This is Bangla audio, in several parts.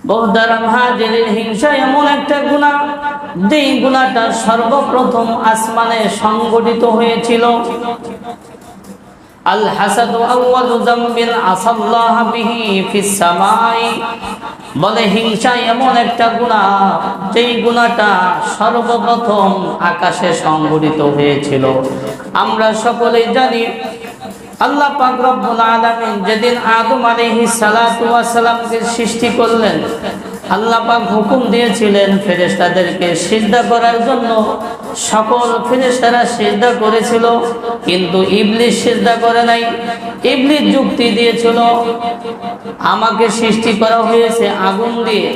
মুহতারাম হাজিরিন, হিংসা এমন একটা গুনাহ যেই গুনাহটা সর্বপ্রথম আসমানে সংগঠিত হয়েছিল। আল হাসাদু আউয়ালু যামবিন আসাল্লাহ বিহি ফিস সামাই, বলে হিংসা এমন একটা গুনাহ যেই গুনাহটা সর্বপ্রথম আকাশে সংগঠিত হয়েছিল। আমরা সকলেই জানি আল্লাহ পাক রব্বুল আলামিন যেদিন আদম আলাইহিস সালাতু ওয়াস সালামকে সৃষ্টি করলেন, আল্লাহ পাক হুকুম দিয়েছিলেন ফেরেশতাদেরকে সিজদা করার জন্য। সকল ফেরেশতারা সিজদা করেছিল, কিন্তু ইবলিস সিজদা করে নাই। ইবলিস যুক্তি দিয়েছিল, আমাকে সৃষ্টি করা হয়েছে আগুন দিয়ে,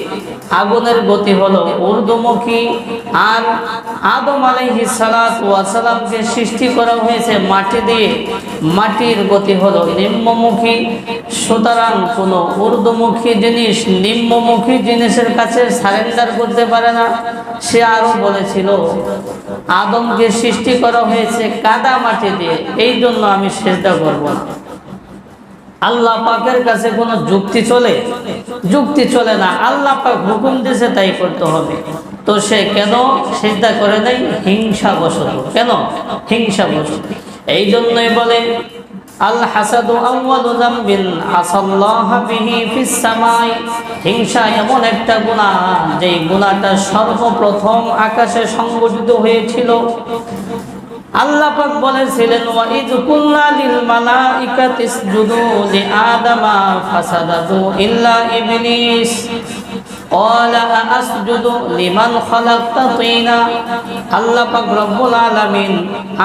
আগুনের গতি হলো ঊর্ধ্বমুখী, আর আদম আলাইহিস সালাতু ওয়াস সালামকে সৃষ্টি করা হয়েছে মাটি দিয়ে, মাটির গতি হলো নিম্নমুখী। সুতরাং কোনো ঊর্ধ্বমুখী জিনিস নিম্নমুখী জিনিসের কাছে সারেন্ডার করতে পারে না। সে আরো বলেছিল, আদমকে সৃষ্টি করা হয়েছে কাদা মাটি দিয়ে, এই জন্য আমি সিজদা করব না। আল্লাহ পাকের কাছে কোনো যুক্তি চলে? যুক্তি চলে না। আল্লাহ পাক হুকুম দিয়েছে তাই করতে হবে। তো সে কেন সিজদা করে নাই? হিংসাবশত। কেন? হিংসাবশত। এই জন্যই বলে আল হাসাদু আউয়ালু যামবিন আসাল্লাহ বিহি ফিস সামাই, হিংসা এমন একটা গুনাহ যেই গুনাহটা সর্বপ্রথম আকাশে সংগঠিত হয়েছিল। আল্লাহ পাক বলেছিলেন, ওয়া ইয কুল্লা লিল মালাইকাতি ইসজুদু লিআদামা ফাসাদাতু ইল্লা ইবলিস ক্বালা আসজুদু লিমান খালাকতা তিনা। আল্লাহ পাক রব্বুল আলামিন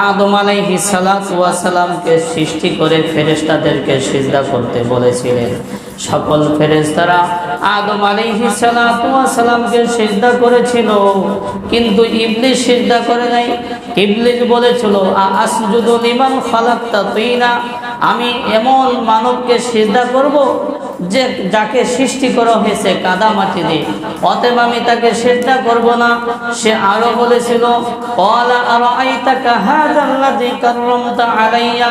আদম আলাইহিস সালাতু ওয়াস সালামকে সৃষ্টি করে ফেরেশতাদেরকে সিজদা করতে বলেছিলেন। সকল ফেরেশতারা আদম আলাইহিস সালাতু ওয়াস সালামকে সিজদা করেছিল, কিন্তু ইবলিস সিজদা করে নাই। ইবলিস বলেছিল, আসজুদু লিমান খালাকতা তিনা, আমি এমন মানবকে সিজদা করব যে যাকে সৃষ্টি করা হয়েছে কাদা মাটি দিয়ে, অতএব আমি তাকে সিজদা করব না। সে আরো বলেছিল, ক্বালা আরাআইতাকা হাযাল্লাযী কাররামতা আলাইয়া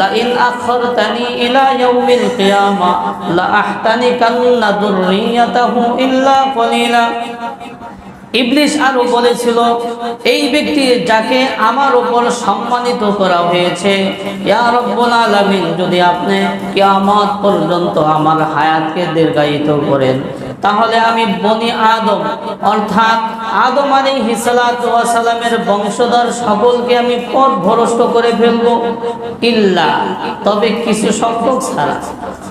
লা ইন আখরতানি ইলা ইয়াউমিল কিয়ামা লা আহতানিকান্না যুররিয়াতাহু ইল্লা কলিলা। ইবলিস আরো বলেছিল, এই ব্যক্তি যাকে আমার উপর সম্মানিত করা হয়েছে, ইয়া রব্বুল আলামিন, যদি আপনি কিয়ামত পর্যন্ত আমার হায়াতকে দীর্ঘায়িত করেন, তাহলে আমি বনি আদম অর্থাৎ আদম আলাইহিস সালাতু ওয়াস সালামের বংশধর সকলকে আমি পথভ্রষ্ট করে ফেলব, ইল্লা, তবে কিছু সংখ্যক ছাড়া।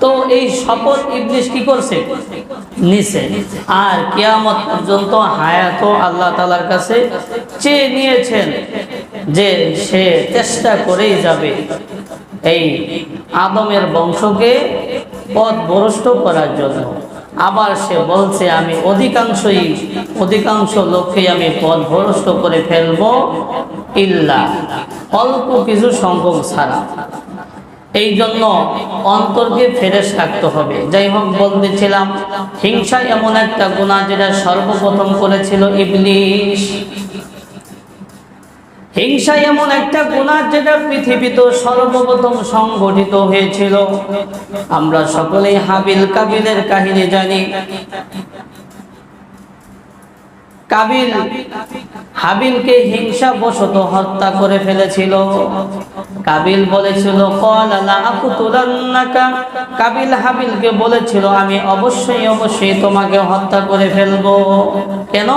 তো এই শপথ ইবলিস কি করছে? নিছে। আর কিয়ামত পর্যন্ত হায়াত আল্লাহ তাআলার কাছে চেয়ে নিয়েছেন যে সে চেষ্টা করেই যাবে এই আদমের বংশকে পথভ্রষ্ট করার জন্য। আবার সে বলছে, আমি অধিকাংশ লোককে আমি পথভ্রষ্ট করে ফেলবো, ইল্লা, অল্প কিছু সংখ্যক ছাড়া। এই জন্য অন্তরকে ফ্রেশ রাখতে হবে। যাই হোক, বলতেছিলাম হিংসা এমন একটা গুনাহ যেটা সর্বপ্রথম করেছিল ইবলিস। হিংসা এমন একটা গুনাহ যেটা পৃথিবীতে সর্বপ্রথম সংগঠিত হয়েছিল। আমরা সকলেই হাবিল কাবিলের কাহিনী জানি। কাবিল হাবিলকে হিংসা বশত হত্যা করে ফেলেছিল। কাবিল বলেছিল, ক্বালা লা আকুতুলান্নাকা, কাবিল হাবিলকে বলেছিল, আমি অবশ্যই তোমাকে হত্যা করে ফেলবো। কেন?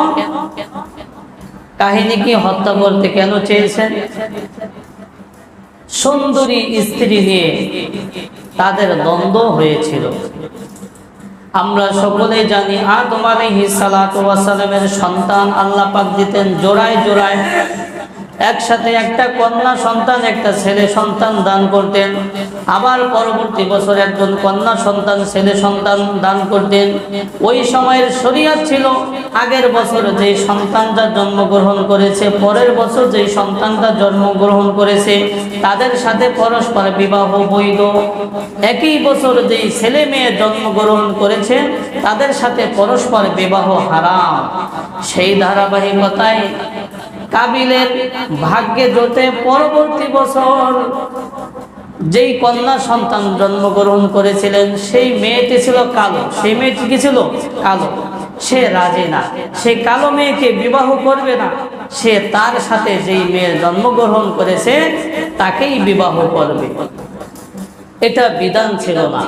কাহিনী কি? হত্যা করতে কেন চেয়েছেন? সুন্দরী স্ত্রী নিয়ে তাদের দ্বন্দ্ব হয়েছিল। আমরা সকলেই জানি আদম আলাইহিস সালাতু ওয়াস সালামের সন্তান আল্লাহ পাক দিতেন জোড়ায় জোড়ায়। একসাথে একটা কন্যা সন্তান, একটা ছেলে সন্তান দান করতেন। আবার পরবর্তী বছর একজন কন্যা সন্তান, ছেলে সন্তান দান করতেন। ওই সময়ের শরীয়ত ছিল, আগের বছর যে সন্তানটা জন্মগ্রহণ করেছে, পরের বছর যে সন্তানটা জন্মগ্রহণ করেছে, তাদের সাথে পরস্পর বিবাহ বৈধ। একই বছর যে ছেলে মেয়ে জন্মগ্রহণ করেছে, তাদের সাথে পরস্পর বিবাহ হারাম। সেই ধারাবাহিকতায় কাবিলের ভাগ্যে জোটে পরবর্তী বছর যেই কন্যা সন্তান জন্মগ্রহণ করেছিলেন সেই মেয়েটি ছিল কালো। সেই মেয়েটি কি ছিল? কালো। সে রাজি না, সে কালো মেয়েকে বিবাহ করবে না, সে তার সাথে যেই মেয়ে জন্মগ্রহণ করেছে তাকেই বিবাহ করবে। এটা বিধান ছিল না।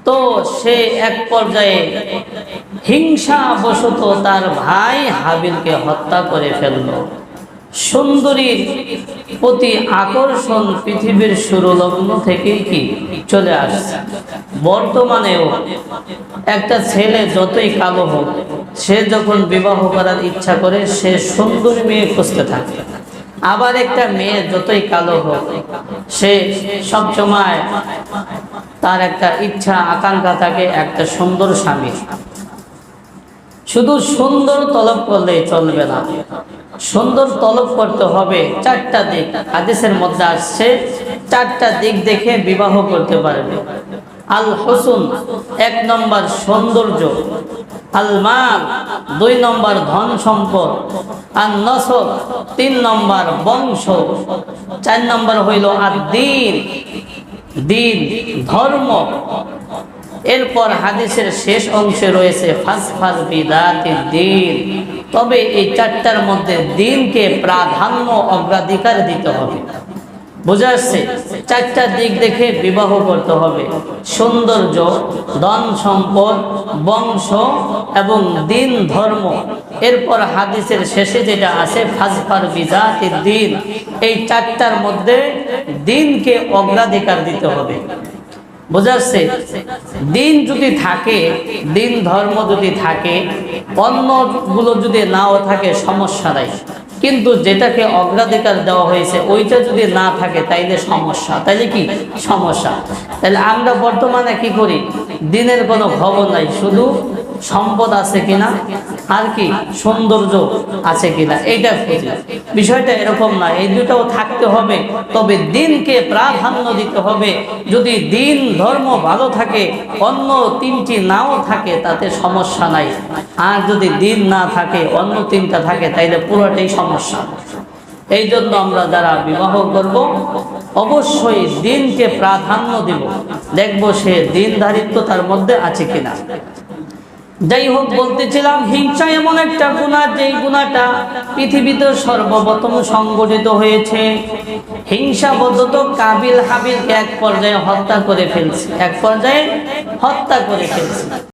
তো সে এক পর্যায়ে হিংসাবশত তার ভাই হাবিলকে হত্যা করে ফেলল। সুন্দরীর প্রতি আকর্ষণ পৃথিবীর শুরুলগ্ন থেকেই কি চলে আসছে। বর্তমানেও একটা ছেলে যতই কালো হোক, সে যখন বিবাহ করার ইচ্ছা করে সে সুন্দরী মেয়ে খুঁজতে থাকে। আবার একটা মেয়ে যতই কালো হোক, সে সবসময় তার একটা ইচ্ছা আকাঙ্ক্ষা থাকে একটা সুন্দর স্বামী। শুধু সুন্দর তলব করলেই চলবে না, সুন্দর তলব করতে হবে চারটা দিক। হাদিসের মধ্যে আসছে চারটা দিক দেখে বিবাহ করতে পারবে। আল হুসন, 1 নম্বর সৌন্দর্য। আল মাল, 2 নম্বর ধন সম্পদ। আর নসব, 3 নম্বর বংশ। 4 নম্বর হইল আর দ্বীন, দ্বীন ধর্ম। এরপর হাদিসের শেষ অংশে রয়েছে ফাসফার বিদাতিদ দ্বীন। তবে এই চারটার মধ্যে দ্বীনকে প্রাধান্য অগ্রাধিকার দিতে হবে। বোঝা যাচ্ছে? চারটা দিক দেখে বিবাহ করতে হবে: সৌন্দর্য, ধন সম্পদ, বংশ এবং দ্বীন ধর্ম। এরপর হাদিসের শেষে যেটা আছে ফাসফার বিদাতিদ দ্বীন, এই চারটার মধ্যে দ্বীনকে অগ্রাধিকার দিতে হবে। বোঝাচ্ছে? দিন যদি থাকে, দিন ধর্ম যদি থাকে, অন্যগুলো যদি নাও থাকে সমস্যা নাই, কিন্তু যেটাকে অগ্রাধিকার দেওয়া হয়েছে ওইটা যদি না থাকে তাইলে সমস্যা। তাইলে কি সমস্যা? তাহলে আমরা বর্তমানে কি করি? দিনের কোনো খবর নাই, শুধু সম্পদ আছে কিনা আর কি সৌন্দর্য আছে কিনা এইটা খুঁজি। বিষয়টা এরকম না, এই দুটাও থাকতে হবে, তবে দিনকে প্রাধান্য দিতে হবে। যদি দিন ধর্ম ভালো থাকে, অন্য 3টি নাও থাকে তাতে সমস্যা নাই। আর যদি দিন না থাকে, অন্য 3টা থাকে, তাইলে পুরোটাই সমস্যা। এই জন্য আমরা যারা বিবাহ করব অবশ্যই দিনকে প্রাধান্য দিব, দেখব সে দিনধারিত্ব তার মধ্যে আছে কিনা। যাই হোক, বলতেছিলাম হিংসা এমন একটা গুনাহ, যেই গুনাহটা পৃথিবীতে সর্বপ্রথম সংগঠিত হয়েছে। হিংসাবশত কাবিল হাবিলকে এক পর্যায়ে হত্যা করে ফেলছে, এক পর্যায়ে হত্যা করে ফেলছে।